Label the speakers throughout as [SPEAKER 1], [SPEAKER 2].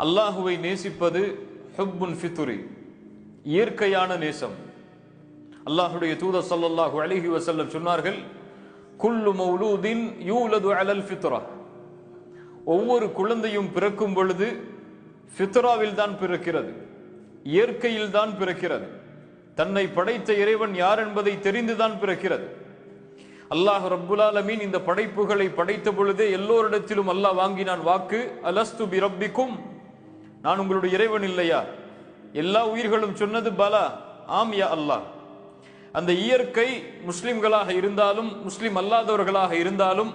[SPEAKER 1] அல்லாஹுவை நேசிப்பது ஹுப்புன் ஃபித்ரி, இயற்கையான நேசம். அல்லாஹுடைய தூதர் ஸல்லல்லாஹு அலைஹி வஸல்லம் சொன்னார்கள், குல்லு மௌலூதின் யூலது அலல் ஃபித்ரா, ஒவ்வொரு குழந்தையும் பிறக்கும் பொழுது ஃபித்ராவில் தான் பிறக்கிறது, இயற்கையில் தான் பிறக்கிறது. தன்னை படைத்த இறைவன் யார் என்பதை தெரிந்துதான் பிறக்கிறது. அல்லாஹ் ரப்புல் ஆலமீன் இந்த படைப்புகளை படைத்த பொழுதே எல்லோரிடத்திலும் அல்லாஹ் வாங்கினான் வாக்கு, அலஸ்து பி ரப்பிக்கும், நான் உங்களுடைய இறைவன் இல்லையா? எல்லா உயிர்களும் சொன்னது பலா, ஆம் யா அல்லாஹ். அந்த இயற்கை முஸ்லிம்களாக இருந்தாலும் முஸ்லிம் அல்லாதவர்களாக இருந்தாலும்,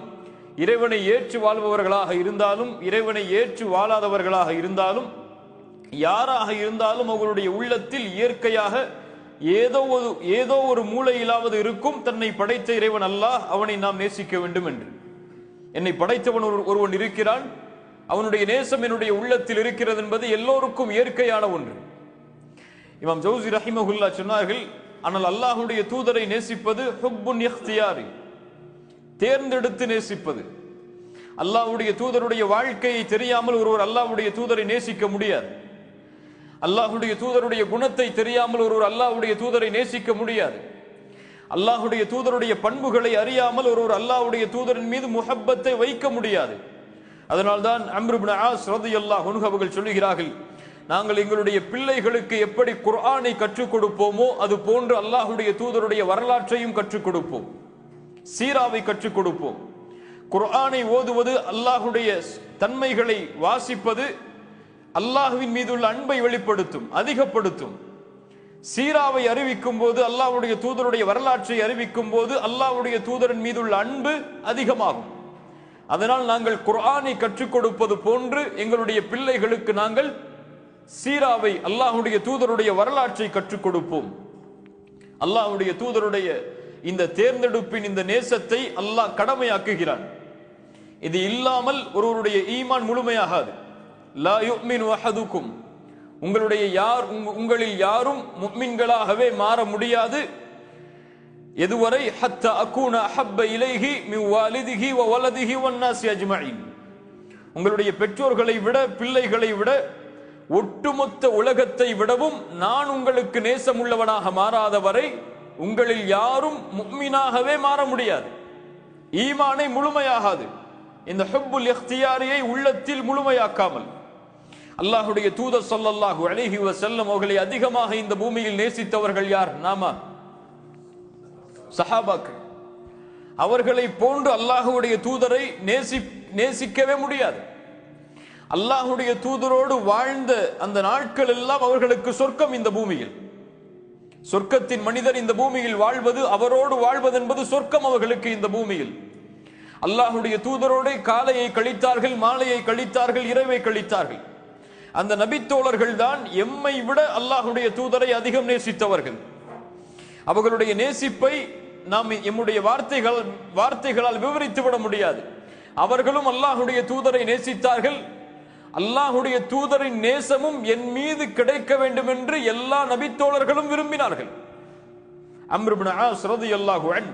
[SPEAKER 1] இறைவனை ஏற்று வாழ்பவர்களாக இருந்தாலும் இறைவனை ஏற்று வாழாதவர்களாக இருந்தாலும், யாராக இருந்தாலும் அவர்களுடைய உள்ளத்தில் இயற்கையாக ஏதோ ஒரு மூலையிலாவது இருக்கும், தன்னை படைத்த இறைவன் அல்லாஹ், அவனை நாம் நேசிக்க வேண்டும் என்று. என்னை படைத்தவன் ஒருவன் இருக்கிறான், அவனுடைய நேசம் என்னுடைய உள்ளத்தில் இருக்கிறது என்பது எல்லோருக்கும் இயற்கையான ஒன்று. இமாம் ஜௌசி ரஹிமஹுல்லா சொன்னார்கள், ஆனால் அல்லாஹுடைய தூதரை நேசிப்பது ஹுப்புன் இக்தியாரி, தேர்ந்தெடுத்து நேசிப்பது. அல்லாஹுடைய தூதருடைய வாழ்க்கையை தெரியாமல் ஒருவர் அல்லாஹுடைய தூதரை நேசிக்க முடியாது. அல்லாஹுடைய தூதருடைய குணத்தை தெரியாமல் ஒருவர் அல்லாஹுடைய தூதரை நேசிக்க முடியாது. அல்லாஹுடைய தூதருடைய பண்புகளை அறியாமல் ஒருவர் அல்லாஹுடைய தூதரின் மீது முஹப்பத்தை வைக்க முடியாது. அதனால்தான் அம்ர் இப்னு ஆஸ் ரலியல்லாஹு அன்ஹு அவர்கள் சொல்லுகிறார்கள், நாங்கள் எங்களுடைய பிள்ளைகளுக்கு எப்படி குர்ஆனை கற்றுக் கொடுப்போமோ அது போன்று அல்லாஹுடைய தூதருடைய வரலாற்றையும் கற்றுக் கொடுப்போம், சீராவை கற்றுக் கொடுப்போம். குர்ஆனை ஓதுவது, அல்லாஹுடைய தன்மைகளை வாசிப்பது அல்லாஹுவின் மீது உள்ள அன்பை வெளிப்படுத்தும், அதிகப்படுத்தும். சீராவை அறிவிக்கும் போது, அல்லாஹ்வுடைய தூதருடைய வரலாற்றை அறிவிக்கும் போது அல்லாஹ்வுடைய தூதரின் மீது உள்ள அன்பு அதிகமாகும். அதனால் நாங்கள் குர்ஆனை கற்றுக் கொடுப்பது போன்று எங்களுடைய பிள்ளைகளுக்கு நாங்கள் சீராவை, அல்லாஹ்வுடைய தூதருடைய வரலாற்றை கற்றுக் கொடுப்போம். அல்லாஹ்வுடைய தூதருடைய இந்த தேர்ந்தெடுப்பின் இந்த நேசத்தை அல்லாஹ் கடமையாக்குகிறான். இது இல்லாமல் ஒருவருடைய ஈமான் முழுமையாகாது. லா யுமினு அஹதுக்கும், உங்களில் யாரும் முஃமின்களாகவே மாற முடியாது. எதுவரை ஹத்தா அகூன அஹப்ப இலைஹி மின் வாலிதிஹி வ வலதிஹி வன்னாஸி அஜ்மஈன், உங்களுடைய பெற்றோர்களை விட, பிள்ளைகளை விட, ஒட்டுமொத்த உலகத்தை விடவும் நான் உங்களுக்கு நேசமுள்ளவனாக மாறாத வரை உங்களில் யாரும் முஃமினாகவே மாற முடியாது. ஈமானை முழுமையாகாது. இந்த ஹுப்புல் இக்தியாரியை உள்ளத்தில் முழுமையாக்காமல் அல்லாஹுடைய தூதர் ஸல்லல்லாஹு அலைஹி வஸல்லம் அவர்களை அதிகமாக இந்த பூமியில் நேசித்தவர்கள் யார்? நாம சஹாபாக்கள். அவர்களை போன்று அல்லாஹுடைய தூதரை நேசிக்கவே முடியாது. அல்லாஹுடைய தூதரோடு வாழ்ந்த அந்த நாட்கள் எல்லாம் அவர்களுக்கு சொர்க்கம். இந்த பூமியில் சொர்க்கத்தின் மனிதர் இந்த பூமியில் வாழ்வது, அவரோடு வாழ்வது என்பது சொர்க்கம் அவர்களுக்கு. இந்த பூமியில் அல்லாஹுடைய தூதரோடு காலையை கழித்தார்கள், மாலையை கழித்தார்கள், இரவை கழித்தார்கள். அந்த நபித்தோழர்கள் தான் எம்மை விட அல்லாஹுடைய தூதரை அதிகம் நேசித்தவர்கள். அவர்களுடைய நேசிப்பை நாம் எம்முடைய வார்த்தைகளால் விவரித்து விட முடியாது. அவர்களும் அல்லாஹுடைய தூதரை நேசித்தார்கள். அல்லாஹுடைய தூதரின் நேசமும் என் மீது கிடைக்க வேண்டும் என்று எல்லா நபித்தோழர்களும் விரும்பினார்கள். அம்ர் இப்னு ஆஸ் ரலியல்லாஹு அன்ஹு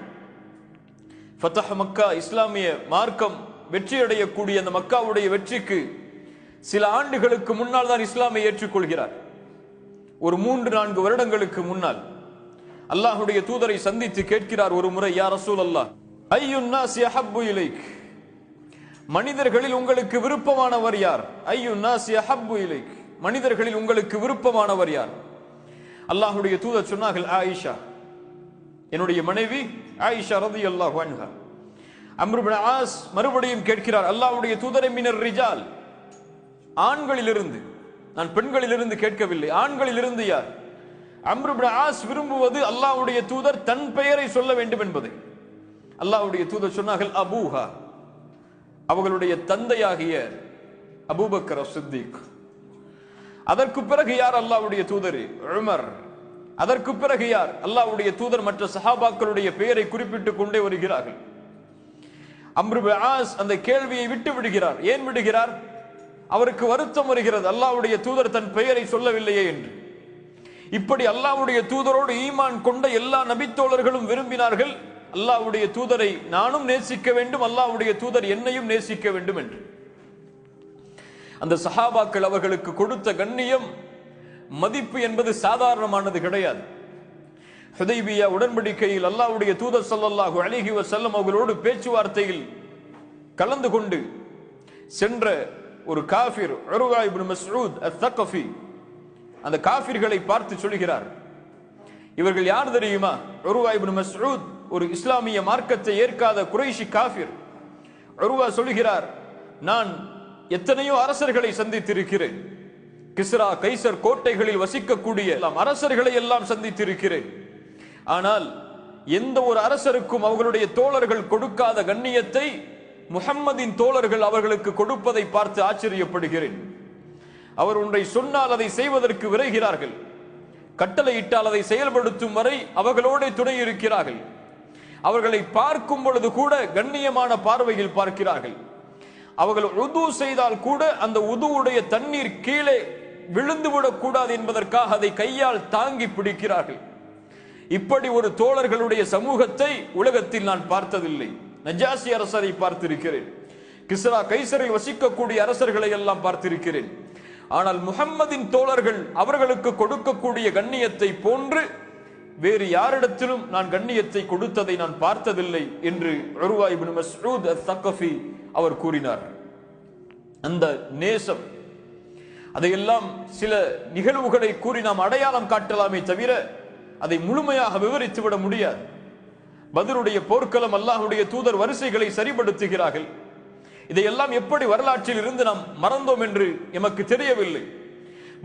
[SPEAKER 1] ஃபத்ஹ் மக்கா, இஸ்லாமிய மார்க்கம் வெற்றி அடையக்கூடிய அந்த மக்காவுடைய வெற்றிக்கு சில ஆண்டுகளுக்கு முன்னால் தான் இஸ்லாமை ஏற்றுக்கொள்கிறார். ஒரு 3-4 வருடங்களுக்கு முன்னால் அல்லாஹுடைய தூதரை சந்தித்து கேட்கிறார் ஒரு முறை, யா ரசூலல்லாஹ், ஐயுன் நாஸி அஹப்பு இலைக், மனிதர்களில் உங்களுக்கு விருப்பமானவர் யார்? ஐயுன் நாஸி அஹப்பு இலைக், மனிதர்களில் உங்களுக்கு விருப்பமானவர் யார்? அல்லாஹுடைய தூதர் சொன்னார்கள், ஆயிஷா, என்னுடைய மனைவி ஆயிஷா ரலியல்லாஹு அன்ஹா. அம்ர் இப்னு ஆஸ் மறுபடியும் கேட்கிறார், அல்லாஹ்வுடைய தூதரை, மினர் ரிஜால், ஆண்களிலிருந்து, நான் பெண்களிலிருந்து கேட்கவில்லை, ஆண்களிலிருந்து யார்? அம்ர் இப்னு ஆஸ் விரும்புவது அல்லாஹ்வுடைய தூதர் தன் பெயரை சொல்ல வேண்டும் என்பதை. அல்லாஹ்வுடைய தூதர் சொன்னார்கள், அபூஹா, அவர்களுடைய தந்தையாகிய அபூபக்கர் சித்திக். அதற்கு பிறகு யார் அல்லாஹ்வுடைய தூதர்? உமர். அதற்கு பிறகு யார்? அல்லாஹ்வுடைய தூதர் மற்ற சஹாபாக்களுடைய பெயரை குறிப்பிட்டுக் கொண்டே வருகிறார்கள். அம்ர் இப்னு ஆஸ் அந்த கேள்வியை விட்டு விடுகிறார். ஏன் விடுகிறார்? அவருக்கு வருத்தம் வருகிறது, அல்லாஹ்வுடைய தூதர் தன் பெயரை சொல்லவில்லையே என்று. இப்படி அல்லாஹ்வுடைய தூதரோடு ஈமான் கொண்ட எல்லா நபித்தோழர்களும் விரும்பினார்கள், அல்லாஹ்வுடைய தூதரை நானும் நேசிக்க வேண்டும், அல்லாஹ்வுடைய தூதர் என்னையும் நேசிக்க வேண்டும் என்று. அந்த சஹாபாக்கள் அவர்களுக்கு கொடுத்த கண்ணியம் மதிப்பு என்பது சாதாரணமானது கிடையாது. ஹுதைபியா உடன்படிக்கையில் அல்லாஹ்வுடைய தூதர் ஸல்லல்லாஹு அலைஹி வஸல்லம் அவர்களோடு பேச்சுவார்த்தையில் கலந்து கொண்டு சென்ற ஒரு காஃபிர் உர்வா இப்னு மஸ்ஊத் அத்-தகஃபி அந்த காஃபிர்களை பார்த்து சொல்கிறார், இவர்கள் யார் தெரியுமா? உர்வா இப்னு மஸ்ஊத் ஒரு இஸ்லாமிய மார்க்கத்தை ஏற்காத குறைஷி காஃபிர். உர்வா சொல்கிறார், நான் எத்தனையோ அரசர்களை சந்தித்திருக்கிறேன், கிஸ்ரா கைசர் கோட்டைகளில் வசிக்கக்கூடிய அரசர்களை எல்லாம் சந்தித்திருக்கிறேன். ஆனால் எந்த ஒரு அரசருக்கும் அவர்களுடைய தோழர்கள் கொடுக்காத கண்ணியத்தை முஹம்மதின் தோழர்கள் அவர்களுக்கு கொடுப்பதை பார்த்து ஆச்சரியப்படுகிறேன். அவர் ஒன்றை சொன்னால் அதை செய்வதற்கு விரைகிறார்கள், கட்டளையிட்டால் அதை செயல்படுத்தும் வரை அவர்களோட துணை இருக்கிறார்கள். அவர்களை பார்க்கும் பொழுது கூட கண்ணியமான பார்வையில் பார்க்கிறார்கள். அவர்கள் உது செய்தால் கூட அந்த உதுவுடைய தண்ணீர் கீழே விழுந்துவிடக் கூடாது என்பதற்காக அதை கையால் தாங்கி பிடிக்கிறார்கள். இப்படி ஒரு தோழர்களுடைய சமூகத்தை உலகத்தில் நான் பார்த்ததில்லை. நஜாசி அரசரை பார்த்திருக்கிறேன், கிஸ்ரா கைசரில் வசிக்கக்கூடிய அரசர்களை எல்லாம் பார்த்திருக்கிறேன். ஆனால் முஹம்மதின் தோழர்கள் அவர்களுக்கு கொடுக்கக்கூடிய கண்ணியத்தை போன்று வேறு யாரிடத்திலும் நான் கண்ணியத்தை கொடுத்ததை நான் பார்த்ததில்லை என்று உர்வா இப்னு மஸ்ஊத் அத்-தகஃபி அவர் கூறினார். அந்த நேசம், அதையெல்லாம் சில நிகழ்வுகளை கூறி நாம் அடையாளம் காட்டலாமே தவிர அதை முழுமையாக விவரித்து விட முடியாது. பத்ருடைய போர்க்களம், அல்லாஹ்வுடைய தூதர் வரிசைகளை சரிபடுத்துகிறார்கள். இதையெல்லாம் எப்படி வரலாற்றில் இருந்து நாம் மறந்தோம் என்று எமக்கு தெரியவில்லை.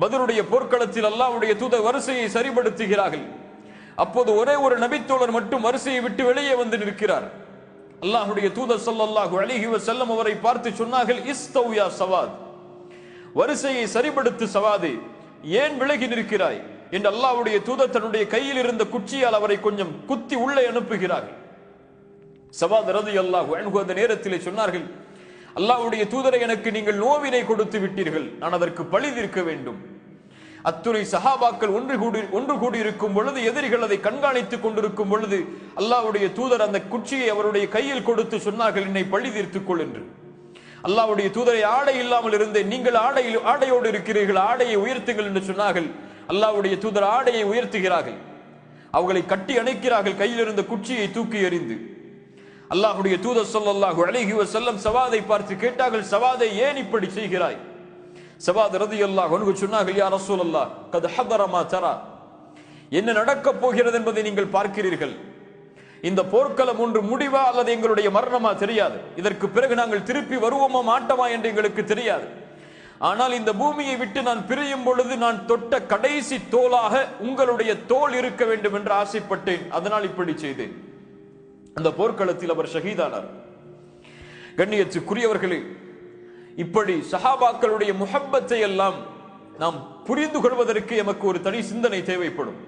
[SPEAKER 1] பத்ருடைய போர்க்களத்தில் அல்லாஹ்வுடைய தூதர் வரிசையை சரிபடுத்துகிறார்கள். அப்போது ஒரே ஒரு நபித்தோழர் மட்டும் வரிசையை விட்டு வெளியே வந்து நிற்கிறார். அல்லாஹ்வுடைய தூதர் ஸல்லல்லாஹு அலைஹி வஸல்லம் அவரை பார்த்து சொன்னார்கள், இஸ்தவ் யா சவாத், வரிசையை சரிபடுத்து சவாதே, ஏன் விலகி நிற்கிறாய் என்று அல்லாஹ்வுடைய தூதர் தன்னுடைய கையில் இருந்த குச்சியால் அவரை கொஞ்சம் குத்தி உள்ளே அனுப்புகிறார்கள். சவாத் ரலியல்லாஹு அன்ஹு அந்த நேரத்திலே சொன்னார்கள், அல்லாஹ்வுடைய தூதரை எனக்கு நீங்கள் நோவினை கொடுத்து விட்டீர்கள், நான் அதற்கு பழி தீர்க்க வேண்டும். அத்துறை சஹாபாக்கள் ஒன்று கூடி இருக்கும் பொழுது, எதிரிகள் அதை கண்காணித்துக் கொண்டிருக்கும் பொழுது அல்லாஹ்வுடைய தூதர் அந்த குச்சியை அவருடைய கையில் கொடுத்து சொன்னார்கள், என்னை பழி தீர்த்துக் கொள் என்று. அல்லாஹ்வுடைய தூதரை ஆடை இல்லாமல் இருந்தேன், நீங்கள் ஆடையோடு இருக்கிறீர்கள், ஆடையை உயர்த்துங்கள் என்று சொன்னார்கள். அல்லாஹ்வுடைய தூதர் ஆடையை உயர்த்துகிறார்கள், அவர்களை கட்டி அணைக்கிறார்கள், கையில் இருந்த குச்சியை தூக்கி எறிந்து. அல்லாஹ்வுடைய தூதர் ஸல்லல்லாஹு அலைஹி வஸல்லம் சவாதை பார்த்து கேட்டார்கள், சவாதை ஏன் இப்படி செய்கிறாய்? சவாத் ரலியல்லாஹு அன்ஹு சொன்னார்கள், யா ரசூலல்லாஹ், கத் ஹதர மா தரா, என்ன நடக்கப் போகிறது என்பதை நீங்கள் பார்க்கிறீர்கள். இந்த போர்க்களம் ஒன்று முடிவா அல்லது எங்களுடைய மரணமா தெரியாது. இதற்கு பிறகு நாங்கள் திருப்பி வருவோமா மாட்டோமா என்று எங்களுக்கு தெரியாது. ஆனால் இந்த பூமியை விட்டு நான் பிரியும் பொழுது நான் தொட்ட கடைசி தோளாக உங்களுடைய தோல் இருக்க வேண்டும் என்று ஆசைப்பட்டேன், அதனால் இப்படி செய்தேன். அந்த போர்க்களத்தில் அவர் ஷஹீதானார். கண்ணியத்துக்குரியவர்களே, இப்படி சஹாபாக்களுடைய முஹப்பத்தை எல்லாம் நாம் புரிந்து கொள்வதற்கு எமக்கு ஒரு தனி சிந்தனை தேவைப்படும்.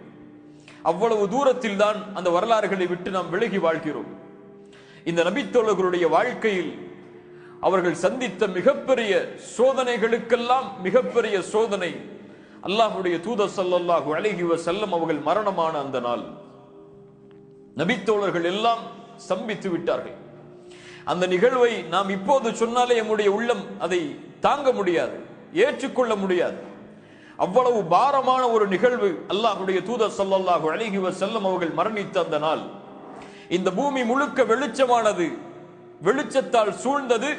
[SPEAKER 1] அவ்வளவு தூரத்தில் தான் அந்த வரலாறுகளை விட்டு நாம் விலகி வாழ்கிறோம். இந்த நபித்தோழர்களுடைய வாழ்க்கையில் அவர்கள் சந்தித்த மிகப்பெரிய சோதனைகளுக்கெல்லாம் மிகப்பெரிய சோதனை அல்லாஹ்வுடைய தூதர் ஸல்லல்லாஹு அலைஹி வஸல்லம் அவர்கள் மரணமான அந்த நாள். நபித்தோழர்கள் எல்லாம் ஸ்தம்பித்து விட்டார்கள். அந்த நிகழ்வை நாம் இப்போது சொன்னாலே நம்முடைய உள்ளம் அதை தாங்க முடியாது, ஏற்றுக்கொள்ள முடியாது. அவ்வளவு பாரமான ஒரு நிகழ்வு. அல்லாஹ்வுடைய தூதர் ஸல்லல்லாஹு அலைஹி வஸல்லம் அவர்கள் மரணித்த அந்த நாள். இந்த பூமி முழுக்க வெளிச்சமானது, வெளிச்சத்தால் சூழ்ந்தது.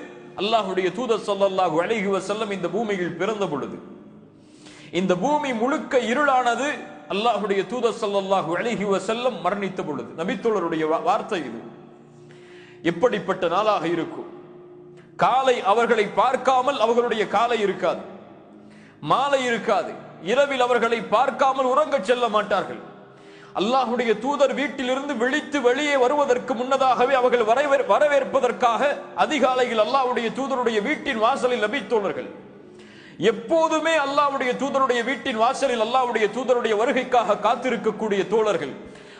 [SPEAKER 1] அல்லாஹ்வுடைய தூதர் ஸல்லல்லாஹு அலைஹி வஸல்லம் இந்த பூமியில் பிறந்த பொழுது இந்த பூமி முழுக்க இருளானது. அல்லாஹ்வுடைய தூதர் ஸல்லல்லாஹு அலைஹி வஸல்லம் மரணித்த பொழுது. நபித்தோழருடைய வார்த்தை இது. எப்படிப்பட்ட நாளாக இருக்கும்? காலை அவர்களை பார்க்காமல் அவர்களுடைய காலை இருக்காது, மாலை இருக்காது. இரவில் அவர்களை பார்க்காமல் உறங்க செல்ல மாட்டார்கள். அல்லாஹ்வுடைய தூதர் வீட்டிலிருந்து விழித்து வெளியே வருவதற்கு முன்னதாகவே அவர்கள் வரவேற்பதற்காக அதிகாலையில் அல்லாஹ்வுடைய தூதருடைய வீட்டின் வாசலில் நபித்தோழர்கள் எப்போதுமே அல்லாஹ்வுடைய தூதருடைய வீட்டின் வாசலில் அல்லாஹ்வுடைய தூதருடைய வருகைக்காக காத்திருக்கக்கூடிய தோழர்கள்.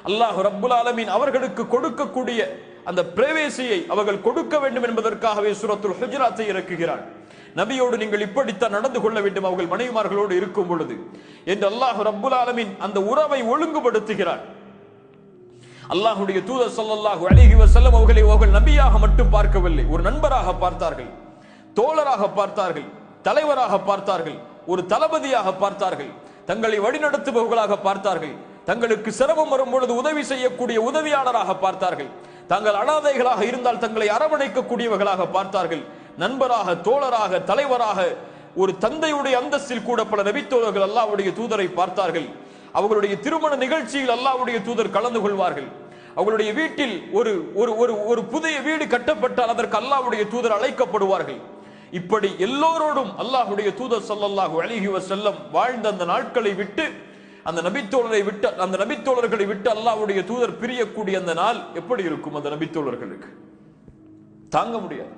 [SPEAKER 1] அல்லாஹ் ரப்புல் ஆலமீன் அவர்களுக்கு கொடுக்கக்கூடிய அந்த பிரவேசியை அவர்கள் கொடுக்க வேண்டும் என்பதற்காகவே சூரத்துல் ஹுஜராத்தை இறக்குகிறார். நபியோடு நீங்கள் இப்படித்தான் நடந்து கொள்ள வேண்டும் அவர்கள் மனைவிமார்களோடு இருக்கும் பொழுது என்று அல்லாஹ் ரப்புல் ஆலமீன் அந்த உறவை ஒழுங்குபடுத்துகிறார். அல்லாஹ்வுடைய தூதர் ஸல்லல்லாஹு அலைஹி வஸல்லம் அவர்களை நபியாக மட்டும் பார்க்கவில்லை, ஒரு நண்பராக பார்த்தார்கள், தோழராக பார்த்தார்கள், தலைவராக பார்த்தார்கள், ஒரு தளபதியாக பார்த்தார்கள், தங்களை வழிநடத்துபவர்களாக பார்த்தார்கள், தங்களுக்கு சிரமம் வரும் பொழுது உதவி செய்யக்கூடிய உதவியாளராக பார்த்தார்கள், தாங்கள் அனாதைகளாக இருந்தால் தங்களை அரவணைக்கக்கூடியவர்களாக பார்த்தார்கள், நண்பராக, தோழராக, தலைவராக, ஒரு தந்தையுடைய அந்தஸ்தில் கூட பல நபித்தோழர்கள் அல்லாஹ்வுடைய தூதரை பார்த்தார்கள். அவர்களுடைய திருமண நிகழ்ச்சியில் அல்லாஹ்வுடைய தூதர் கலந்து கொள்வார்கள். அவர்களுடைய வீட்டில் ஒரு ஒரு ஒரு ஒரு புதிய வீடு கட்டப்பட்டால் அதற்கு அல்லாஹ்வுடைய தூதர் அழைக்கப்படுவார்கள். இப்படி எல்லோரோடும் அல்லாஹ்வுடைய தூதர் ஸல்லல்லாஹு அலைஹி வஸல்லம் வாழ்ந்த அந்த நாட்களை விட்டு, அந்த நபித்தோழர்களை விட்டு அல்லாஹ்வுடைய தூதர் பிரியக்கூடிய அந்த நாள் எப்படி இருக்கும்? அந்த நபித்தோழர்களுக்கு தாங்க முடியாது.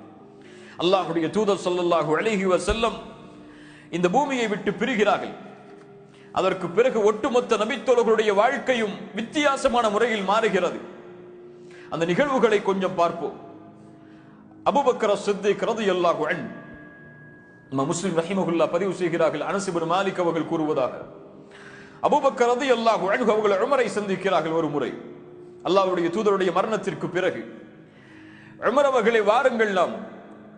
[SPEAKER 1] அல்லாஹ்வுடைய தூதர் ஸல்லல்லாஹு அலைஹி வஸல்லம் இந்த பூமியை விட்டு பிரிகிறார்கள். அதற்கு பிறகு ஒட்டுமொத்த நபித்தோழர்களுடைய வாழ்க்கையும் வித்தியாசமான முறையில் மாறுகிறது. அந்த நிகழ்வுகளை கொஞ்சம் பார்ப்போம். அபூபக்கர் சித்திக் ரலியல்லாஹு அன்ஹு, முஸ்லிம் ரஹிமஹுல்லாஹ் பதிவு செய்கிறார்கள், அனஸ் இப்னு மாலிக் அவர்கள் கூறுவதாக, அபூபக்கர் ரலியல்லாஹு அன்ஹு அவர்கள் உமரை சந்திக்கிறார்கள். ஒரு முறை அல்லாஹ்வுடைய தூதருடைய மரணத்திற்கு பிறகு, உமர் அவர்களை வாருங்கள், நாம்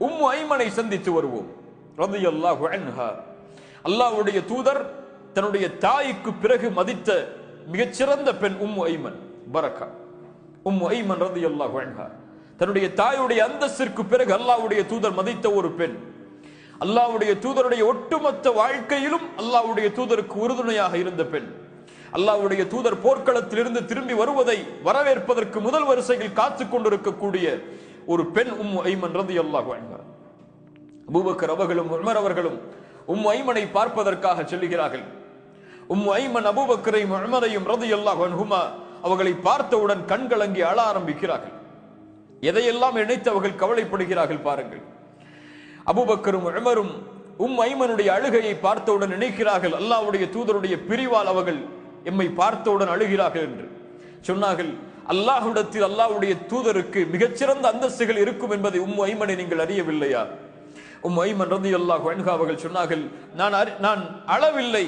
[SPEAKER 1] உம்மு ஐமனை சந்தித்து வருவோம் ரலியல்லாஹு அன்ஹா. அல்லாஹ்வுடைய தூதர் தன்னுடைய தாய்க்கு பிறகு மதித்த மிகச்சிறந்த பெண் உம்மு ஐமன் பரக்கா. உம்மு ஐமன் ரலியல்லாஹு அன்ஹா தன்னுடைய தாயுடைய அந்தஸ்திற்கு பிறகு அல்லாஹ்வுடைய தூதர் மதித்த ஒரு பெண். அல்லாஹ்வுடைய தூதருடைய ஒட்டுமொத்த வாழ்க்கையிலும் அல்லாஹ்வுடைய தூதருக்கு உறுதுணையாக இருந்த பெண். அல்லாஹ்வுடைய தூதர் போர்க்களத்திலிருந்து திரும்பி வருவதை வரவேற்பதற்கு முதல் வரிசையில் காத்துக் கொண்டிருக்கக்கூடிய ஒரு பெண் உம்மு ஐமன் ரலியல்லாஹு அன்ஹா. அபூபக்கர் அவர்களும் உமர் அவர்களும் உம்மு ஐமனை பார்ப்பதற்காக செல்கிறார்கள். உம்மு ஐமன் அபூபக்கரையும் உமரையும் ரலியல்லாஹு அன்ஹுமா அவர்களை பார்த்தவுடன் கண்கலங்கி அழ ஆரம்பிக்கிறார்கள். எதையெல்லாம் நினைத்து அவர்கள் கவலைப்படுகிறார்கள் பாருங்கள். அபூபக்கரும் உமரும் ஐமனுடைய அழுகையை பார்த்தவுடன் நினைக்கிறார்கள், அல்லாஹ்வுடைய தூதருடைய பிரிவால் அவர்கள் எம்மை பார்த்தவுடன் அழுகிறார்கள் என்று சொன்னார்கள். அல்லாஹ்விடத்தில் அல்லாஹ்வுடைய தூதருக்கு மிகச்சிறந்த அந்தஸ்துகள் இருக்கும் என்பதை ஐமனை நீங்கள் அறியவில்லையா? ஐமன் ரலியல்லாஹு அன்ஹா அவர்கள் சொன்னார்கள், நான் அழவில்லை,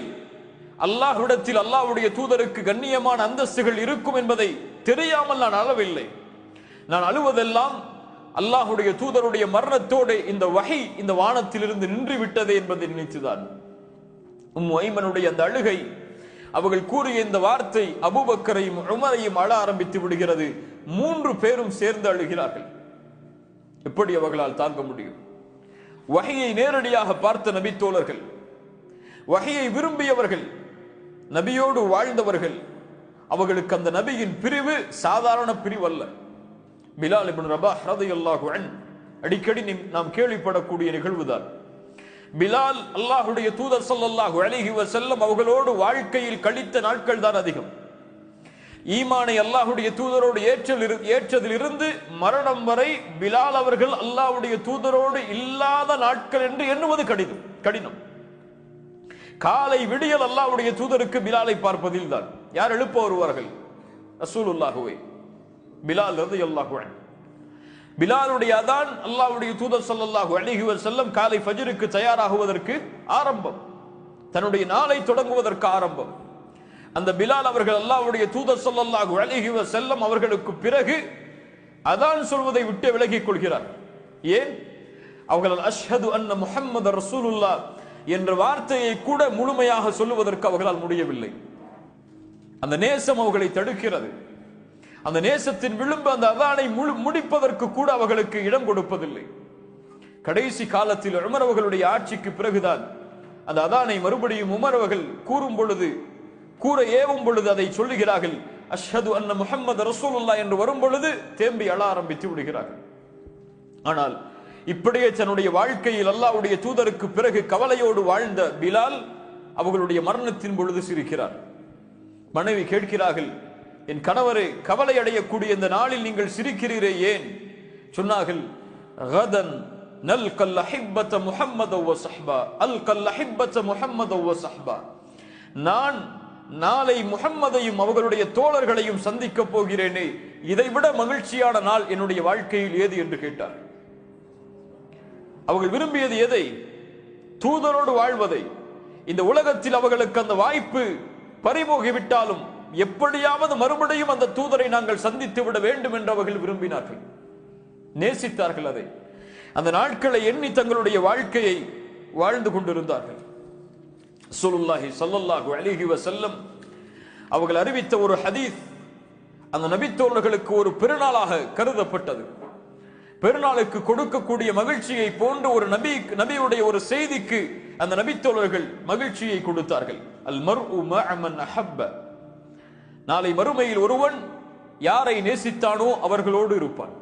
[SPEAKER 1] அல்லாஹ்விடத்தில் அல்லாஹ்வுடைய தூதருக்கு கண்ணியமான அந்தஸ்துகள் இருக்கும் என்பதை தெரியாமல் நான் அழவில்லை. நான் அழுவதெல்லாம் அல்லாஹ்வுடைய தூதருடைய மரணத்தோடு இந்த வஹி இந்த வானத்திலிருந்து நின்று விட்டது என்பதை நினைத்துதான். ஐமனுடைய அந்த அழுகை, அவர்கள் கூறிய இந்த வார்த்தை அபூபக்கரையும் உமரையும் அழ ஆரம்பித்து விடுகிறது. 3 பேரும் சேர்ந்து அழுகிறார்கள். எப்படி அவர்களால் தாங்க முடியும்? வஹியை நேரடியாக பார்த்த நபி தோழர்கள், வஹியை விரும்பியவர்கள், நபியோடு வாழ்ந்தவர்கள், அவர்களுக்கு அந்த நபியின் பிரிவு சாதாரண பிரிவு அல்ல. பிலால் இப்னு ரபாஹ் ரலியல்லாஹு அன்ஹு அடிக்கடி நாம் கேள்விப்படக்கூடிய நிகழ்வுதான். பிலால் அல்லாஹ்வுடைய தூதர் ஸல்லல்லாஹு அலைஹி வஸல்லம் அவர்களோடு வாழ்க்கையில் கழித்த நாட்கள் தான் அதிகம். ஈமானை அல்லாஹ்வுடைய தூதரோடு ஏற்றதிலிருந்து மரணம் வரை பிலால் அவர்கள் அல்லாஹ்வுடைய தூதரோடு இல்லாத நாட்கள் என்று எண்ணுவது கடினம். காலை விடியல் அல்லாஹ்வுடைய தூதருக்கு பிலாலை பார்ப்பதில் தான். யார் எழுப்ப வருவார்கள்? ரசூலுல்லாஹ்வை. பிலால் ரலியல்லாஹு அன்ஹு. பிலாலுடைய அதான் அல்லாஹ்வுடைய தூதர் ஸல்லல்லாஹு அலைஹி வஸல்லம் காலை ஃபஜ்ருக்கு தயாராகுவதற்கு ஆரம்பம், தன்னுடைய நாளை தொடங்குவதற்கு ஆரம்பம். அந்த பிலால் அவர்கள் அல்லாஹ்வுடைய தூதர் ஸல்லல்லாஹு அலைஹி வஸல்லம் அவர்களுக்கு பிறகு அதான் சொல்வதை விட்டு விலகிக் கொள்கிறார். ஏன்? அவர்கள் அஷ்ஹது அன்ன முஹம்மது ரசூலுல்லாஹ் என்ற வார்த்தையை கூட முழுமையாக சொல்லுவதற்கு அவர்களால் முடியவில்லை. அந்த நேசம் அவர்களை தடுக்கிறது. அந்த நேசத்தின் விளிம்பு அந்த அதானை முடிப்பதற்கு கூட அவர்களுக்கு இடம் கொடுப்பதில்லை. கடைசி காலத்தில் உமர் அவர்களுடைய ஆட்சிக்கு பிறகுதான் அந்த அதானை மறுபடியும் உமர் அவர்கள் கூற ஏவும் பொழுது அதை சொல்லுகிறார்கள். அஷ்ஹது அன்ன முஹம்மது ரசூலுல்லாஹ் என்று வரும் பொழுது தேம்பி அழ ஆரம்பித்து விடுகிறார்கள். ஆனால் இப்படியே தன்னுடைய வாழ்க்கையில் அல்லாஹ்வுடைய தூதருக்கு பிறகு கவலையோடு வாழ்ந்த பிலால் அவர்களுடைய மரணத்தின் பொழுது சிரிக்கிறார். மனைவி கேட்கிறார்கள், என் கணவரை கவலை அடையக்கூடிய இந்த நாளில் நீங்கள் சிரிக்கிறீரே ஏன்? சொன்னார்கள், கதன் நல்கல் அஹிப்பத முஹம்மத வ ஸஹ்பா அல்கல் அஹிப்பத முஹம்மத வ ஸஹ்பா. நான் நாளை முஹம்மதையும் அவர்களுடைய தோழர்களையும் சந்திக்க போகிறேனே, இதைவிட மகிழ்ச்சியான நாள் என்னுடைய வாழ்க்கையில் ஏது என்று கேட்டார். அவர்கள் விரும்பியது எதை? தூதரோடு வாழ்வதை. இந்த உலகத்தில் அவர்களுக்கு அந்த வாய்ப்பு பறிபோகிவிட்டாலும் எப்படியாவது மறுபடியும் அந்த தூதரை நாங்கள் சந்தித்து விட வேண்டும் என்று அவர்கள் விரும்பினார்கள், நேசித்தார்கள் அதை. அந்த நாட்களை எண்ணி தங்களுடைய வாழ்க்கையை வாழ்ந்து கொண்டிருந்தார்கள். ரசூலுல்லாஹி ஸல்லல்லாஹு அலைஹி வஸல்லம் அவர்கள் அறிவித்த ஒரு ஹதீஸ் அந்த நபித்தோழர்களுக்கு ஒரு பெருநாளாக கருதப்பட்டது. பெருநாளுக்கு கொடுக்கக்கூடிய மகிழ்ச்சியை போன்ற ஒரு நபியுடைய ஒரு செய்திக்கு அந்த நபித்தோழர்கள் மகிழ்ச்சியை கொடுத்தார்கள். அல் மர்உ மஅ மன் அஹப்ப, நாளை மறுமையில் ஒருவன் யாரை நேசித்தானோ அவர்களோடு இருப்பான்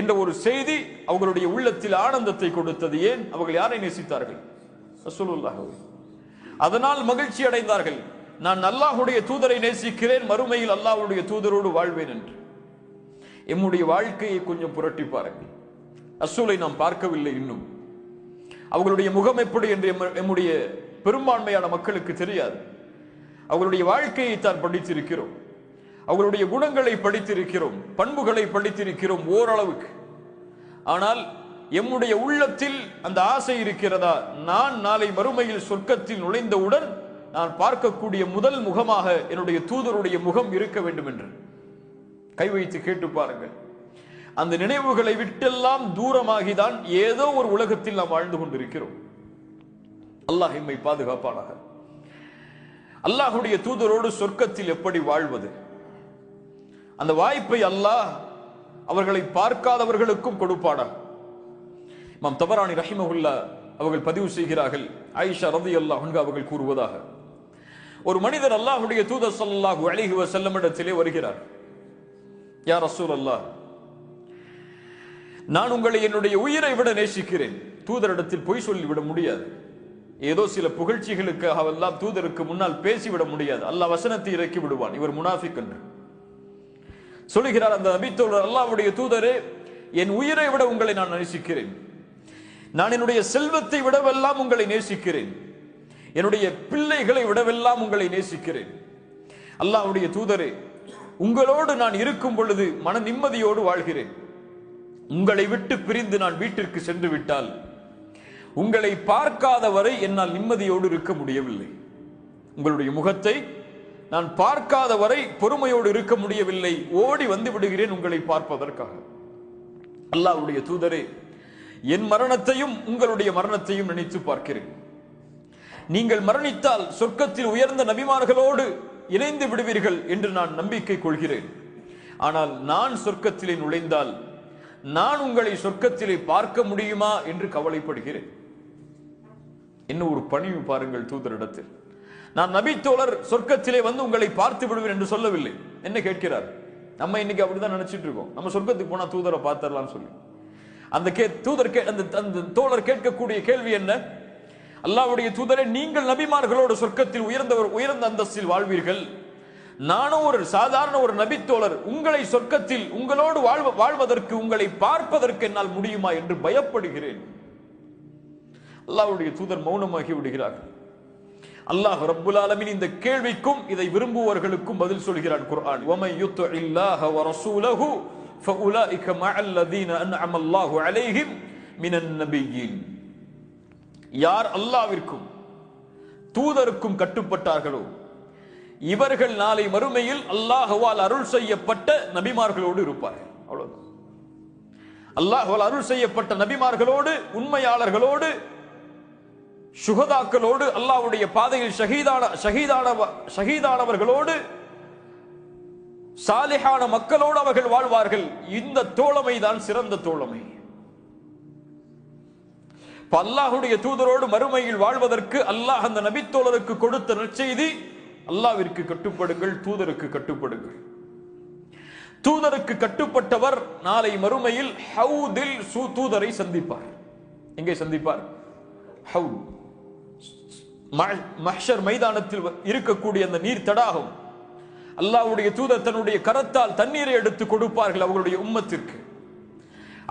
[SPEAKER 1] என்ற ஒரு செய்தி அவர்களுடைய உள்ளத்தில் ஆனந்தத்தை கொடுத்தது. ஏன்? அவர்கள் யாரை நேசித்தார்கள்? ரசூலுல்லாஹ். அதனால் மகிழ்ச்சி அடைந்தார்கள். நான் அல்லாஹ்வுடைய தூதரை நேசிக்கிறேன், மறுமையில் அல்லாஹ்வுடைய தூதரோடு வாழ்வேன் என்று. எம்முடைய வாழ்க்கையை கொஞ்சம் புரட்டி பாருங்கள். ரசூலை நாம் பார்க்கவில்லை இன்னும். அவர்களுடைய முகம் எப்படி என்று எம்முடைய பெரும்பான்மையான மக்களுக்கு தெரியாது. அவர்களுடைய வாழ்க்கையை தான் படித்திருக்கிறோம், அவர்களுடைய குணங்களை படித்திருக்கிறோம், பண்புகளை படித்திருக்கிறோம் ஓரளவுக்கு. ஆனால் எம்முடைய உள்ளத்தில் அந்த ஆசை இருக்கிறதா? நான் நாளை மறுமையில் சொர்க்கத்தில் நுழைந்தவுடன் நான் பார்க்கக்கூடிய முதல் முகமாக என்னுடைய தூதருடைய முகம் இருக்க வேண்டும் என்று கை வைத்து கேட்டு பாருங்கள். அந்த நினைவுகளை விட்டெல்லாம் தூரமாகிதான் ஏதோ ஒரு உலகத்தில் நாம் வாழ்ந்து கொண்டிருக்கிறோம். அல்லாஹ் எம்மை பாதுகாப்பானாக. அல்லாஹ்வுடைய தூதரோடு சொர்க்கத்தில் எப்படி வாழ்வது? அந்த வாய்ப்பை அல்லாஹ் அவர்களை பார்க்காதவர்களுக்கும் கொடுப்பானா? இமாம் தபரானி ரஹிமஹுல்லா அவர்கள் பதிவு செய்கிறார்கள், ஆயிஷா ரலியல்லாஹு அன்ஹா அவர்கள் கூறுவதாக, ஒரு மனிதர் அல்லாஹ்வுடைய தூதர் ஸல்லல்லாஹு அலைஹி வஸல்லம் இடத்திலே வருகிறார். யா ரசூலல்லாஹ், நான் உங்களை என்னுடைய உயிரை விட நேசிக்கிறேன். தூதரிடத்தில் பொய் சொல்லிவிட முடியாது. ஏதோ சில புகழ்ச்சிகளுக்காக எல்லாம் தூதருக்கு முன்னால் பேசிவிட முடியாது. அல்லாஹ் வசனத்தை இறக்கி விடுவான், இவர் முனாஃபிக் என்று சொல்லுகிறார். அந்த நபித்தோழர், அல்லாஹ்வுடைய தூதரே, என் உயிரை விட உங்களை நான் நேசிக்கிறேன். நான் என்னுடைய செல்வத்தை விடவெல்லாம் உங்களை நேசிக்கிறேன். என்னுடைய பிள்ளைகளை விடவெல்லாம் உங்களை நேசிக்கிறேன். அல்லாஹ்வுடைய தூதரே, உங்களோடு நான் இருக்கும் பொழுது மன நிம்மதியோடு வாழ்கிறேன். உங்களை விட்டு பிரிந்து நான் வீட்டிற்கு சென்று விட்டால் உங்களை பார்க்காத வரை என்னால் நிம்மதியோடு இருக்க முடியவில்லை. உங்களுடைய முகத்தை நான் பார்க்காத வரை பொறுமையோடு இருக்க முடியவில்லை. ஓடி வந்து விடுகிறேன் உங்களை பார்ப்பதற்காக. அல்லாஹ்வுடைய தூதரே, என் மரணத்தையும் உங்களுடைய மரணத்தையும் நினைத்து பார்க்கிறேன். நீங்கள் மரணித்தால் சொர்க்கத்தில் உயர்ந்த நபிமார்களோடு இணைந்து விடுவீர்கள் என்று நான் நம்பிக்கை கொள்கிறேன். ஆனால் நான் சொர்க்கத்திலே நுழைந்தால் நான் உங்களை சொர்க்கத்திலே பார்க்க முடியுமா என்று கவலைப்படுகிறேன். என்ன ஒரு பணிவு பாருங்கள் தூதரிடத்தில். நான் நபித்தோழர் சொர்க்கத்திலே வந்து உங்களை பார்த்து விடுவேன் என்று சொல்லவில்லை. என்ன கேட்கிறார்? நம்ம இன்னைக்கு அப்படிதான் நினைச்சிட்டு இருக்கோம், நம்ம சொர்க்கத்துக்கு போனா தூதரை பார்த்தரலாம் சொல்லி. அந்த தோழர் கேட்கக்கூடிய கேள்வி என்ன? அல்லாஹ்வுடைய தூதரே, நீங்கள் நபிமார்களோடு சொர்க்கத்தில் உயர்ந்த அந்தஸ்தில் வாழ்வீர்கள். நானும் ஒரு சாதாரண ஒரு நபித்தோழர், உங்களை சொர்க்கத்தில் உங்களோடு வாழ்வதற்கு, உங்களை பார்ப்பதற்கு என்னால் முடியுமா என்று பயப்படுகிறேன். அல்லாஹ்வுடைய தூதர் மௌனமாகி விடுகிறார்கள். அல்லாஹ் ரப்புல் ஆலமீன் இந்த கேள்விக்கும் இதை விரும்புவர்களுக்கும் பதில் சொல்கிறான் குர்ஆன். வமன் யுத்திஇல்லாஹ வ ரசூலஹு ஃபஉலாயிக மஅல்லதீன அன்அம அல்லாஹு அலைஹிம் மினன் நபிய்யீன். யார் அல்லாஹ்விற்கும் தூதருக்கும் கட்டுப்பட்டார்களோ இவர்கள் நாளை மறுமையில் அல்லாஹ்வால் அருள் செய்யப்பட்ட நபிமார்களோடு இருப்பார்கள். அவ்வளவுதான். அல்லாஹ்வால் அருள் செய்யப்பட்ட நபிமார்களோடு, உண்மையாளர்களோடு, சுஹதாக்களோடு, அல்லாஹ்வுடைய பாதையில் ஷஹீதானவர்களோடு, சாலிஹான மக்களோடு அவர்கள் வாழ்வார்கள். இந்த தோழமை தான் சிறந்த தோழமை. அல்லாஹ்வுடைய தூதரோடு மறுமையில் வாழ்வதற்கு அல்லாஹ் அந்த நபித்தோழருக்கு கொடுத்த நற்செய்தி, அல்லாஹ்விற்கு கட்டுப்படுங்கள், தூதருக்கு கட்டுப்படுங்கள். தூதருக்கு கட்டுப்பட்டவர் நாளை மறுமையில் ஹவுதில் தூதரை சந்திப்பார். எங்கே சந்திப்பார்? ஹவுத், மஹ்ஷர் மைதானத்தில் இருக்கக்கூடிய அந்த நீர் தடாகம். அல்லாஹ்வுடைய தூதர் தன்னுடைய கரத்தால் தண்ணீரை எடுத்து கொடுப்பார்கள் அவர்களுடைய உம்மத்திற்கு.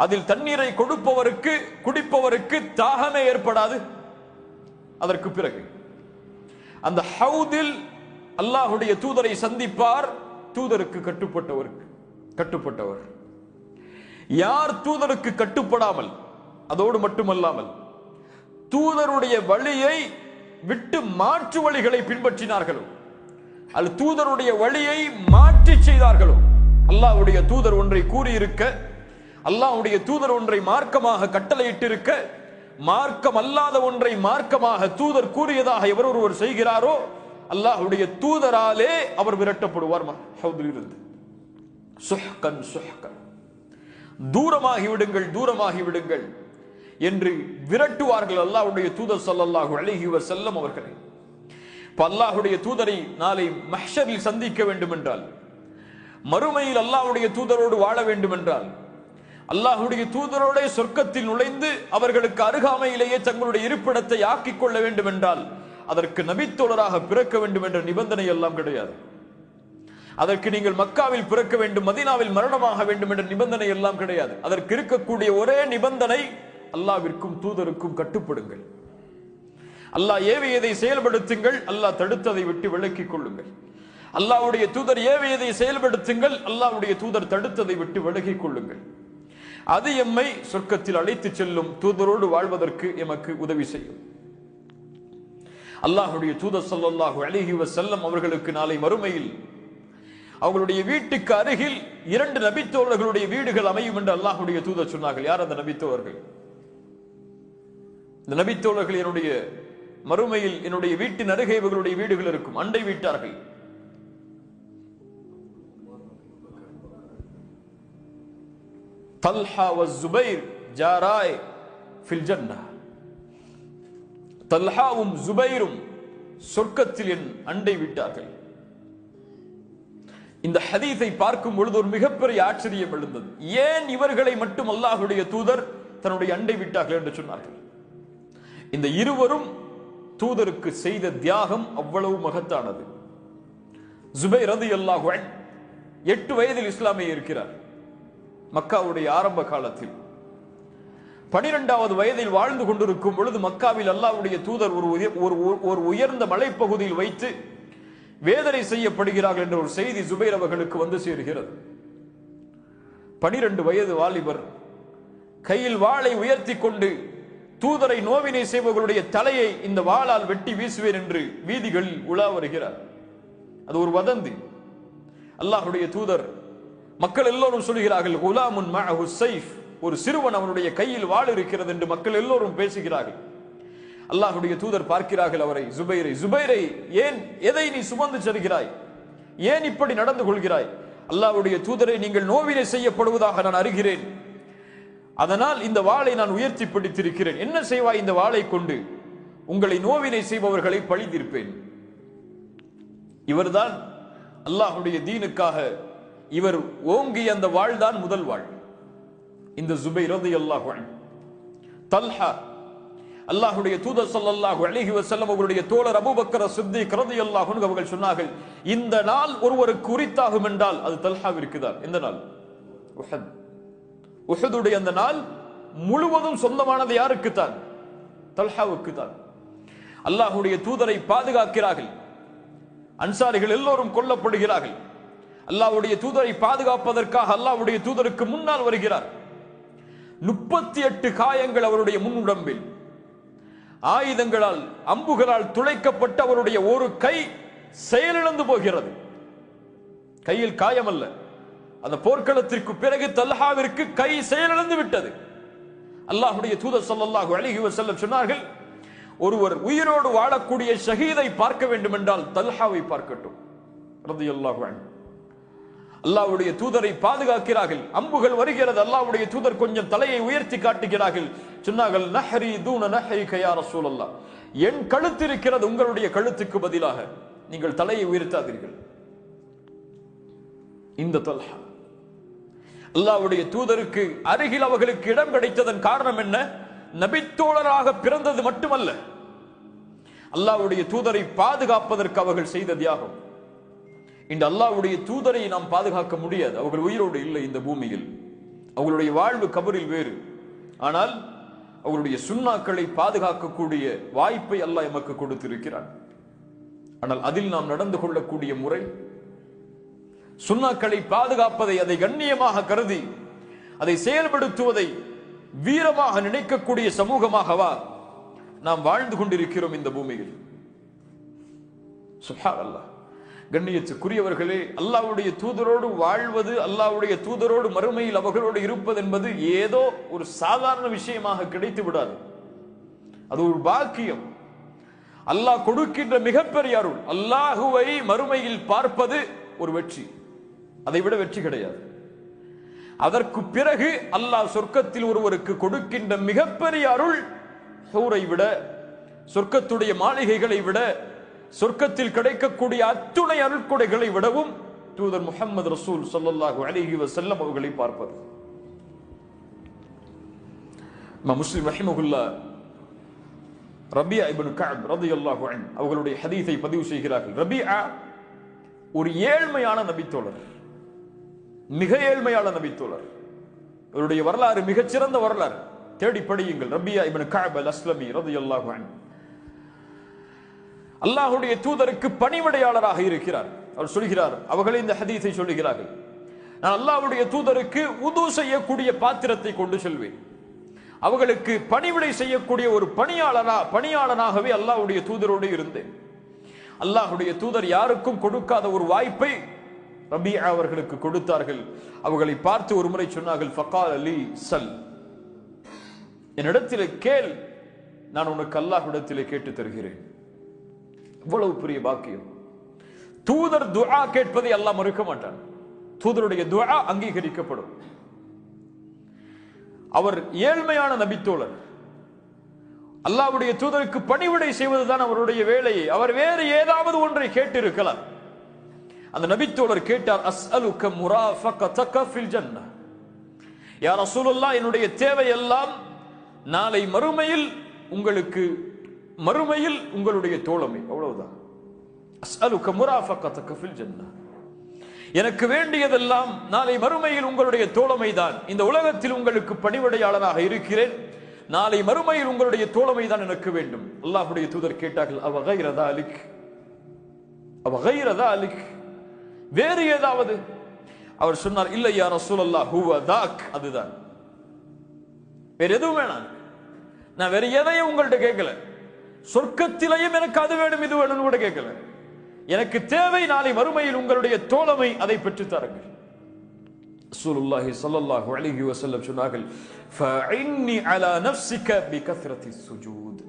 [SPEAKER 1] அதில் தண்ணீரை கொடுப்பவருக்கு, குடிப்பவருக்கு தாகமே ஏற்படாது. அதற்கு பிறகு அந்த ஹவுதில் அல்லாஹ்வுடைய தூதரை சந்திப்பார். தூதருக்கு கட்டுப்பட்டவர் யார் தூதருக்கு கட்டுப்படாமல், அதோடு மட்டுமல்லாமல் தூதருடைய வழியை விட்டு மாற்று வழிகளை பின்பற்றினார்களோ, அல்லது தூதருடைய வழியை மாற்றி செய்தார்களோ, அல்லாஹ்வுடைய தூதர் ஒன்றை கூறியிருக்க, அல்லாஹ்வுடைய தூதர் ஒன்றை மார்க்கமாக கட்டளையிட்டிருக்க, மார்க்கம் அல்லாத ஒன்றை மார்க்கமாக தூதர் கூறியதாக எவர் ஒருவர் செய்கிறாரோ அல்லாஹ்வுடைய தூதராலே அவர் விரட்டப்படுவார். இருந்து சுஹ்கன் சுஹ்கன், தூரமாகி விடுங்கள் தூரமாகி விடுங்கள் என்று விரட்டுவார்கள் அல்லாஹ்வுடைய தூதர் ஸல்லல்லாஹு அலைஹி வஸல்லம் அவர்களை. அல்லாஹ்வுடைய தூதரை நாளை மஹ்ஷரில் சந்திக்க வேண்டும் என்றால், மறுமையில் அல்லாஹ்வுடைய தூதரோடு வாழ வேண்டும் என்றால், அல்லாஹ்வுடைய தூதரோட சொர்க்கத்தில் நுழைந்து அவர்களுக்கு அருகாமையிலேயே தங்களுடைய இருப்பிடத்தை ஆக்கிக் கொள்ள வேண்டும் என்றால் அதற்கு நபித்தோழராக பிறக்க வேண்டும் என்ற நிபந்தனை எல்லாம் கிடையாது. அதற்கு நீங்கள் மக்காவில் பிறக்க வேண்டும், மதீனாவில் மரணமாக வேண்டும் என்ற நிபந்தனை எல்லாம் கிடையாது. அதற்கு இருக்கக்கூடிய ஒரே நிபந்தனை அல்லாஹ்விற்கும் தூதருக்கும் கட்டுப்படுங்கள். அல்லாஹ் ஏவியதை செயல்படுத்துங்கள், அல்லாஹ் தடுத்ததை விட்டு விலக்கிக் கொள்ளுங்கள். அல்லாஹ்வுடைய தூதர் ஏவியதை செயல்படுத்துங்கள், அல்லாஹ்வுடைய தூதர் தடுத்ததை விட்டு விலகிக் கொள்ளுங்கள். அது எம்மை சொர்க்கத்தில் அழைத்து செல்லும், தூதரோடு வாழ்வதற்கு எமக்கு உதவி செய்யும். அல்லாஹ்வுடைய தூதர் ஸல்லல்லாஹு அலைஹி வஸல்லம் அவர்களுக்கு நாளை மறுமையில் அவர்களுடைய வீட்டுக்கு அருகில் 2 நபித்தோழர்களுடைய வீடுகள் அமையும் என்று அல்லாஹ்வுடைய தூதர் சொன்னார்கள். யார் அந்த நபித்தோழர்கள்? இந்த நபித்தோழர்கள் என்னுடைய மறுமையில் என்னுடைய வீட்டின் அருகே இவர்களுடைய வீடுகள் இருக்கும், அண்டை வீட்டார்கள். தல்ஹா வ ஜுபைர் ஜாராய் ஃபில் ஜன்னah. தல்ஹாவும் ஜுபைரும் சொர்க்கத்தில் என் அண்டை வீட்டார்கள். இந்த ஹதீஸை பார்க்கும் பொழுது ஒரு மிகப்பெரிய ஆச்சரியம் எழுந்தது. ஏன் இவர்களை மட்டும் அல்லாஹ்வுடைய தூதர் தன்னுடைய அண்டை வீட்டார்கள் என்று சொன்னார்கள்? இந்த இருவரும் தூதருக்கு செய்த தியாகம் அவ்வளவு மகத்தானது. ஜுபைர் ரலியல்லாஹு அன்ஹு 8 வயதில் இஸ்லாமிய இருக்கிறார். மக்காவுடைய ஆரம்ப காலத்தில் 12வது வயதில் வாழ்ந்து கொண்டிருக்கும் பொழுது மக்காவில் அல்லாஹ்வுடைய தூதர் ஒரு உயர்ந்த மலைப்பகுதியில் வைத்து வேதனை செய்யப்படுகிறார்கள் என்ற ஒரு செய்தி ஜுபைர் அவர்களுக்கு வந்து சேர்கிறது. 12 வயது வாலிபர் கையில் வாளை உயர்த்தி கொண்டு தூதரை நோவினை செய்பவர்களுடைய தலையை இந்த வாளால் வெட்டி வீசுவேன் என்று வீதிகளில் உலா வருகிறார். அது ஒரு வதந்தி. அல்லாஹ்வுடைய தூதர், மக்கள் எல்லோரும் சொல்கிறார்கள், குலாமுன் மஅஹு ஸைஃப், ஒரு சிறுவன் அவனுடைய கையில் வாள் இருக்கிறது என்று மக்கள் எல்லோரும் பேசுகிறார்கள். அல்லாஹ்வுடைய தூதர் பார்க்கிறார்கள் அவரை, ஜுபைரை ஏன், எதை நீ சுமந்து செல்கிறாய், ஏன் இப்படி நடந்து கொள்கிறாய்? அல்லாஹ்வுடைய தூதரை, நீங்கள் நோவினை செய்யப்படுவதாக நான் அறிகிறேன், அதனால் இந்த வாளை நான் உயர்த்தி பிடித்திருக்கிறேன். என்ன செய்வாய் இந்த வாளை கொண்டு? உங்களை நோவினை செய்பவர்களை பழி தீர்ப்பேன். இவர்தான் அல்லாஹ்வுடைய தீனுக்காக இவர் ஓங்கி அந்த வாழ்தான் முதல் வாழ். இந்த ஜுபைர் ரலியல்லாஹு அன்ஹு. தல்ஹா, அல்லாஹ்வுடைய தூதர் ஸல்லல்லாஹு அலைஹி வஸல்லம் அவர்களுடைய தோழர் அபூபக்கர் சித்திக் ரலியல்லாஹு அன்ஹு அவர்கள் சொன்னார்கள், இந்த நாள் ஒருவருக்கு உரித்தாகும் என்றால் அது தல்ஹாவிற்கு தான். இந்த நாள் உஹத், உஹதுடைய அந்த நாள் முழுவதும் சொந்தமானது யாருக்கு தான்? தல்ஹாவுக்கு தான். அல்லாஹ்வுடைய தூதரை பாதுகாக்கிறார்கள். அன்சாரிகள் எல்லோரும் கொல்லப்படுகிறார்கள். அல்லாஹ்வுடைய தூதரை பாதுகாப்பதற்காக அல்லாஹ்வுடைய தூதருக்கு முன்னால் வருகிறார். 38 காயங்கள் அவருடைய முன்னுடம்பில், ஆயுதங்களால் அம்புகளால் துளைக்கப்பட்ட அவருடைய ஒரு கை செயலிழந்து போகிறது. கையில் காயம் அல்ல, அந்த போர்க்களத்திற்கு பிறகு தல்ஹாவிற்கு கை செயலிழந்து விட்டது. அல்லாஹ்வுடைய தூதர் ஸல்லல்லாஹு அலைஹி வஸல்லம் சொன்னார்கள், ஒருவர் உயிரோடு வாழக்கூடிய ஷஹீதை பார்க்க வேண்டும் என்றால் தல்ஹாவை பார்க்கட்டும் ரலியல்லாஹு அன்ஹு. அல்லாஹ்வுடைய தூதரை பாதுகாக்கிறார்கள். அம்புகள் வருகிறது. அல்லாஹ்வுடைய தூதர் கொஞ்சம் தலையை உயர்த்தி காட்டுகிறார்கள். சொன்னார்கள், நஹ்ரி தூன நஹ்ரிக யா ரசூலல்லாஹ், என் கழுத்து இருக்கிறது உங்களுடைய கழுத்துக்கு பதிலாக, நீங்கள் தலையை உயர்த்தாதீர்கள். இந்த தல்ஹா அல்லாஹ்வுடைய தூதருக்கு அருகில் அவர்களுக்கு இடம் கிடைத்ததன் காரணம் என்ன? நபித்தோழராக பிறந்தது மட்டுமல்ல, அல்லாஹ்வுடைய தூதரை பாதுகாப்பதற்கு அவர்கள் செய்த தியாகம். இந்த அல்லாஹ்வுடைய தூதரை நாம் பாதுகாக்க முடியாது, அவர்கள் உயிரோடு இல்லை இந்த பூமியில். அவர்களுடைய வாழ்வு கபரில் வேறு. ஆனால் அவர்களுடைய சுன்னாக்களை பாதுகாக்கக்கூடிய வாய்ப்பை அல்லாஹ் எமக்கு கொடுத்திருக்கிறான். ஆனால் அதில் நாம் நடந்து கொள்ளக்கூடிய முறை, சுன்னாக்களை பாதுகாப்பதை, அதை கண்ணியமாக கருதி அதை செயல்படுத்துவதை வீரமாக நினைக்கக்கூடிய சமூகமாகவா நாம் வாழ்ந்து கொண்டிருக்கிறோம் இந்த பூமியில்? சுப்ஹானல்லாஹ். கண்ணியத்துக்குரியவர்களே, அல்லாஹ்வுடைய தூதரோடு வாழ்வது, அல்லாஹ்வுடைய தூதரோடு மறுமையில் அவர்களோடு இருப்பது என்பது ஏதோ ஒரு சாதாரண விஷயமாக கிடைத்து விடாது. அது ஒரு பாக்கியம். அல்லாஹ் கொடுக்கின்ற மிகப்பெரிய அருள். அல்லாஹுவை மறுமையில் பார்ப்பது ஒரு வெற்றி, அதை விட வெற்றி கிடையாது. அதற்கு பிறகு அல்லாஹ் சொர்க்கத்தில் ஒருவருக்கு கொடுக்கின்ற மிகப்பெரிய அருள் ஹூரை விட, சொர்க்கத்துடைய மாளிகைகளை விட, சொர்க்கத்தில் கிடைக்கக்கூடிய அத்துணை அருள்கொடைகளை விடவும் தூதர் முஹம்மது ரசூல் ஸல்லல்லாஹு அலைஹி வஸல்லம் அவர்களை பார்ப்பது. முஸ்லிம் ரஹிமஹுல்லாஹ் ரபியா இப்னு கஅப் ரலியல்லாஹு அன்ஹு அவர்களுடைய ஹதீஸை பதிவு செய்கிறார்கள். ரபியா ஒரு ஏழ்மையான நபித்தோழர், மிக ஏழ்மையான நபித்தோழர். இவருடைய வரலாறு மிகச்சிறந்த வரலாறு, தேடி படியுங்கள். ரபியா இப்னு கஅப் அல்-அஸ்லமி ரலியல்லாஹு அன்ஹு அல்லாஹ்வுடைய தூதருக்கு பணிவிடையாளராக இருக்கிறார். அவர் சொல்கிறார், அவர்களே இந்த ஹதீஸை சொல்லுகிறார்கள், நான் அல்லாஹ்வுடைய தூதருக்கு உது செய்யக்கூடிய பாத்திரத்தை கொண்டு செல்வேன். அவர்களுக்கு பணிவிடை செய்யக்கூடிய ஒரு பணியாளனாகவே அல்லாஹ்வுடைய தூதரோடு இருந்தேன். அல்லாஹ்வுடைய தூதர் யாருக்கும் கொடுக்காத ஒரு வாய்ப்பை ரபியா அவர்களுக்கு கொடுத்தார்கள். அவர்களை பார்த்து ஒரு முறை சொன்னார்கள், ஃபகால் அலி சல், என்னிடத்திலே கேள், நான் உனக்கு அல்லாஹ்விடத்திலே கேட்டு தருகிறேன். இவ்வளவு பெரிய பாக்கியம். தூதர் துஆ கேட்பதை அல்லாஹ் மறுக்க மாட்டான். தூதருடைய துஆ அங்கீகரிக்கப்படும். அவர் ஏழ்மையான நபித்தோழர், அல்லாஹ்வுடைய தூதருக்கு பணிவிடை செய்வதுதான் அவருடைய வேலையை. அவர் வேறு ஏதாவது ஒன்றை கேட்டிருக்கலாம். அந்த நபித்தோழர் கேட்டார், அஸ்அலுக முராஃபகதக ஃபில் ஜன்னah, யா ரசூலுல்லாஹ், என்னுடைய தேவை எல்லாம் நாளை மறுமையில் உங்களுடைய தோழமை, அவ்வளவுதான். அஸ்அலுக முராஃபகதக ஃபில் ஜன்னah, எனக்கு வேண்டியதெல்லாம் நாளை மறுமையில் உங்களுடைய தோழமை தான். இந்த உலகத்தில் உங்களுக்கு பணிவிடையாளனாக இருக்கிறேன், நாளை மறுமையில் உங்களுடைய தோழமை தான் எனக்கு வேண்டும். அல்லாஹ்வுடைய தூதர் கேட்டார்கள், அவ கைர தாலிக், வேறு ஏதாவது? அவர் சொன்னார், இல்லை யா ரசூலல்லாஹ், ஹுவ தாக், அதுதான், வேற எதுவும் வேணாம். நான் வேற எதையும் உங்கள்ட்ட கேட்கல. சொர்க்கத்திலையும் எனக்கு அது வேணும் இது வேணும்னு கூட கேட்கல. எனக்கு தேவை நாளை மறுமையில் உங்களுடைய தோழமை, அதை பெற்று தாருங்கள். ரசூலுல்லாஹி ஸல்லல்லாஹு அலைஹி வஸல்லம் சொன்னார்கள், ஃபஇன்னி அலா நஃப்ஸிக பிகத்ரத்தி ஸுஜூத்,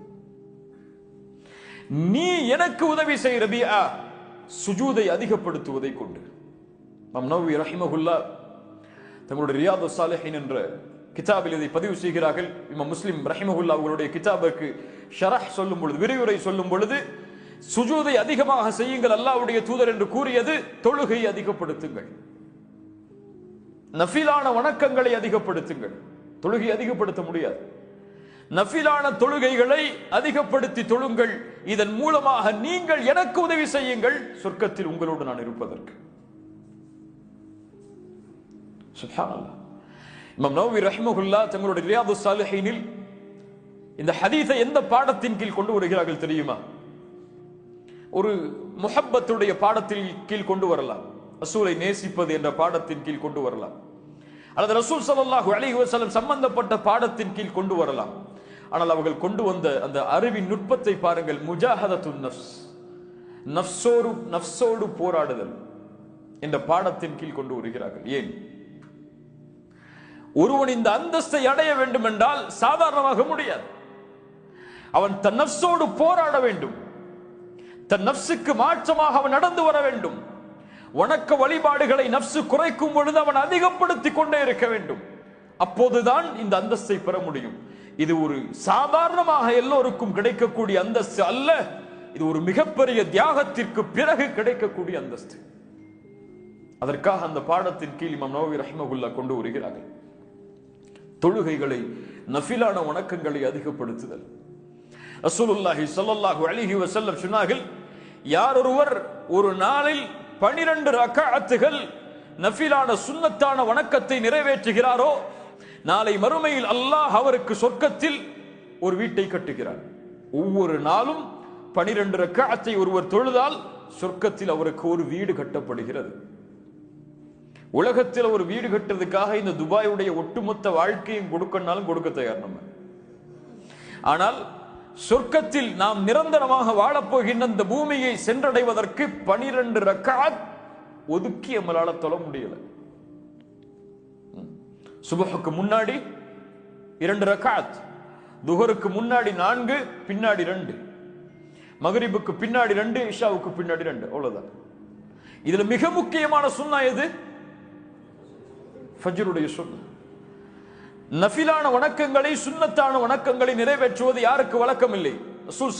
[SPEAKER 1] நீ எனக்கு உதவி செய் ரபியா, சுஜூதை அதிகப்படுத்துவதை கொண்டு. இமாம் நவவி ரஹிமஹுல்லாஹ் தங்களுடைய ரியாதுஸ் ஸாலிஹீன் என்ற கிதாபில் இதை பதிவு செய்கிறார்கள். இமாம் முஸ்லிம் ரஹிமஹுல்லாஹ் அவர்களுடைய கிதாபுக்கு ஷரஹ் சொல்லும் பொழுது, விரிவுரை சொல்லும் பொழுது, சுஜூதை அதிகமாக செய்யுங்கள் அல்லாஹ்வுடைய தூதர் என்று கூறியது தொழுகையை அதிகப்படுத்துங்கள், நஃபிலான வணக்கங்களை அதிகப்படுத்துங்கள். தொழுகை அதிகப்படுத்த முடியாது, நஃபிலான தொழுகைகளை அதிகப்படுத்தி தொழுங்கள். இதன் மூலமாக நீங்கள் எனக்கு உதவி செய்யுங்கள், சொர்க்கத்தில் உங்களோடு நான் இருப்பதற்கு. சுப்ஹானல்லாஹ். இமாம் நவவி ரஹிமஹுல்லாஹ் தங்களுடைய ரியாதுஸ் ஸாலிஹீனில் இந்த ஹதீஸை எந்த பாடத்தின் கீழ் கொண்டு வருகிறார்கள் தெரியுமா? ஒரு முஹப்பத்துடைய பாடத்தின் கீழ் கொண்டு வரலாம், ரசூலை நேசிப்பது என்ற பாடத்தின் கீழ் கொண்டு வரலாம், அல்லது ரசூல் ஸல்லல்லாஹு அலைஹி வஸல்லம் சம்பந்தப்பட்ட பாடத்தின் கீழ் கொண்டு வரலாம். ஆனால் அவர்கள் கொண்டு வந்த அந்த அறிவின் நுட்பத்தை பாருங்கள். முஜாஹதத்துன் நஃப்ஸ், நஃப்ஸோடு போராடுதல் என்ற பாடத்தின் கீழ் கொண்டு வருகிறார்கள். ஏன்? ஒருவன் இந்த அந்தஸ்தை அடைய வேண்டும் என்றால் சாதாரணமாக முடியாது. அவன் தன் நஃப்ஸோடு போராட வேண்டும், தன் நஃப்ஸுக்கு மாற்றமாக அவன் நடந்து வர வேண்டும். வணக்க வழிபாடுகளை நஃப்ஸு குறைக்கும் பொழுது அவன் அதிகப்படுத்திக் கொண்டே இருக்க வேண்டும். அப்போதுதான் இந்த அந்தஸ்தை பெற முடியும். இது ஒரு சாதாரணமாக எல்லோருக்கும் கிடைக்கக்கூடிய அந்தஸ்து அல்ல, இது ஒரு மிகப்பெரிய தியாகத்திற்கு பிறகு கிடைக்கக்கூடிய அந்தஸ்து. அதற்காக அந்த பாடத்தின் கீழ் இமாம் நவவி ரஹிமஹுல்லாஹ் கொண்டு வருகிறார்கள், தொழுகைகளை, நஃபிலான வணக்கங்களை அதிகப்படுத்துதல். ரசூலுல்லாஹி ஸல்லல்லாஹு அலைஹி வஸல்லம் சொன்னார்கள், யார் ஒருவர் ஒரு நாளில் 12 ரக்அத்துகள் நஃபிலான சுன்னத்தான வணக்கத்தை நிறைவேற்றுகிறாரோ, நாளை மறுமையில் அல்லாஹ் அவருக்கு சொர்க்கத்தில் ஒரு வீட்டை கட்டுகிறார். ஒவ்வொரு நாளும் 12 ரக்அத்தை ஒருவர் தொழுதால் சொர்க்கத்தில் அவருக்கு ஒரு வீடு கட்டப்படுகிறது. உலகத்தில் ஒரு வீடு கட்டுறதுக்காக இந்த துபாயுடைய ஒட்டுமொத்த வாழ்க்கையும் கொடுக்கனாலும் கொடுக்க தயார் நம்ம. ஆனால் சொர்க்கத்தில் நாம் நிரந்தரமாக வாழப்போகின்ற இந்த பூமியை சென்றடைவதற்கு 12 ரக்அத் ஒதுக்கி நம்மளால தொழ முடியல. சுபஹுக்கு முன்னாடி 2 ரக்அத், துஹருக்கு முன்னாடி 4, பின்னாடி 2, மகரிபுக்கு பின்னாடி 2, இஷாவுக்கு பின்னாடி 2, அவ்வளவுதான். இதுல மிக முக்கியமான சுன்னா எது? ஃபஜ்ருடைய சுன்னா. நஃபிலான வணக்கங்களை, சுன்னத்தான வணக்கங்களை நிறைவேற்றுவது யாருக்கு வழக்கம் இல்லை? ரசூல்